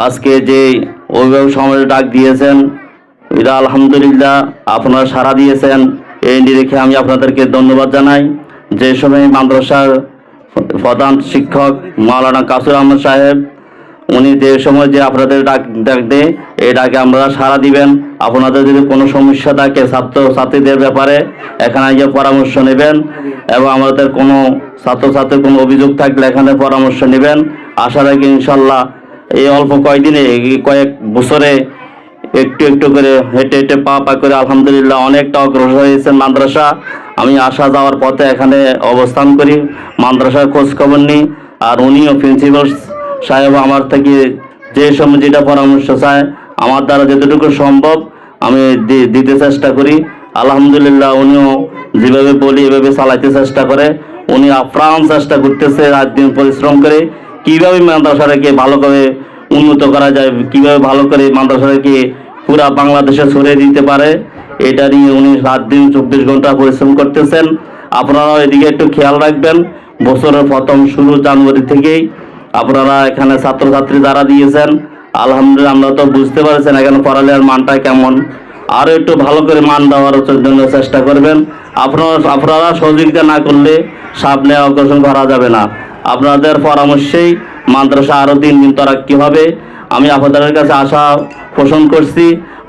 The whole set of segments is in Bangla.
আজকে যে অভিভাবক সমাবেশে ডাক দিয়েছেন, এটা আলহামদুলিল্লাহ আপনারা সাড়া দিয়েছেন। এই নিরিখে আমি আপনাদেরকে ধন্যবাদ জানাই। যে সময় মাদ্রাসার প্রধান শিক্ষক মাওলানা কাসুর আহমদ সাহেব উনি যে সময় যে আপনাদের ডাক দেয়, এই ডাকে আমরা সাড়া দিবেন। আপনাদের যদি কোনো সমস্যা থাকে ছাত্রছাত্রীদের ব্যাপারে এখানে গিয়ে পরামর্শ নেবেন, এবং আমাদের কোনো ছাত্রছাত্রীর কোনো অভিযোগ থাকলে এখানে পরামর্শ নেবেন। আশা রাখি ইনশাল্লাহ এই অল্প কয়েকদিনে কয়েক বছরে একটু একটু করে হেঁটে হেঁটে পা করে আলহামদুলিল্লাহ অনেকটা অগ্রসর হয়েছেন মাদ্রাসা। আমি আসা যাওয়ার পথে এখানে অবস্থান করি, মাদ্রাসার খোঁজ খবর নিই। আর উনিও প্রিন্সিপাল সাহেব আমার থেকে যে সময় যেটা পরামর্শ চায় আমার দ্বারা যতটুকু সম্ভব আমি দিতে চেষ্টা করি। আলহামদুলিল্লাহ উনিও যেভাবে বলি এভাবে চালাইতে চেষ্টা করে। উনি আপ্রাণ চেষ্টা করতেছে রাত দিন পরিশ্রম করে কীভাবে মাদ্রাসাটাকে ভালোভাবে উন্নত করা যায়, কীভাবে ভালো করে মাদ্রাসাটাকে পুরা বাংলাদেশে ছড়িয়ে দিতে পারে, এটা নিয়ে উনি রাত দিন 24 ঘন্টা পরিশ্রম করতেছেন। আপনারা এদিকে একটু খেয়াল রাখবেন। বছরের প্রথম শুরু জানুয়ারি থেকেই আপনারা এখানে ছাত্রছাত্রী যারা দিয়েছেন, আলহামদুলিল্লাহ আমরা তো বুঝতে পারছেন এখানে পড়ালেখার মানটা কেমন। আরও একটু ভালো করে মান দেওয়ার জন্য চেষ্টা করবেন। আপনারা সহযোগিতা না করলে সামনে অগ্রসর করা যাবে না। আপনাদের পরামর্শেই মাদ্রাসা আরও দিন তরাক্কি হবে। আমি আপনাদের কাছে আশা পোষণ করছি,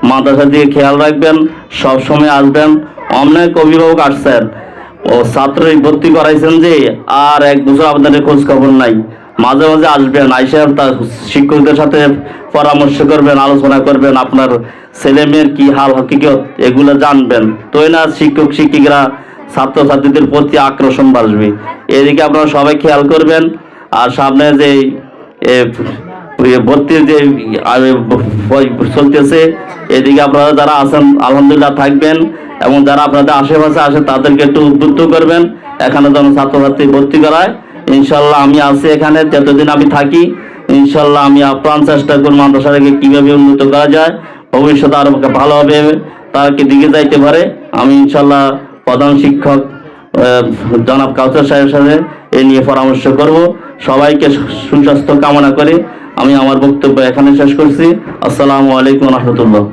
মাদ্রাসার দিকে খেয়াল রাখবেন, সবসময় আসবেন। অনেক অভিভাবক আসছেন, ও ছাত্র ভর্তি করাইছেন যে আর এক বছর আপনাদের খোঁজ খবর নাই। মাঝে মাঝে আসবেন, আইসা তার শিক্ষকদের সাথে পরামর্শ করবেন, আলোচনা করবেন, আপনার ছেলে মেয়ের কী হাল হকিকত এগুলো জানবেন। তো না শিক্ষক শিক্ষিকারা ছাত্রছাত্রীদের প্রতি আকর্ষণ বাড়বে। এদিকে আপনারা সবাই খেয়াল করবেন। আর সামনে যে ভর্তির যে চলতেছে, এদিকে আপনারা যারা আছেন আলহামদুলিল্লাহ থাকবেন, এবং যারা আপনাদের আশেপাশে আসে তাদেরকে একটু উদ্বুদ্ধ করবেন এখানে যেন ছাত্রছাত্রী ভর্তি করায়। ইনশাল্লাহ আমি আছি এখানে, যতদিন আমি থাকি ইনশাল্লাহ আমি আপ্রাণ চেষ্টা করব মাদ্রাসাটাকে কীভাবে উন্নত করা যায়, ভবিষ্যতে আরও ভালোভাবে তারা কি দিকে যাইতে পারে। আমি ইনশাল্লাহ প্রধান শিক্ষক জনাব কাউসার সাহেবের সাথে এ নিয়ে পরামর্শ করব। সবাইকে সুস্বাস্থ্য কামনা করে আমি আমার বক্তব্য এখানে শেষ করছি। আসসালামু আলাইকুম রহমতুল্লাহ।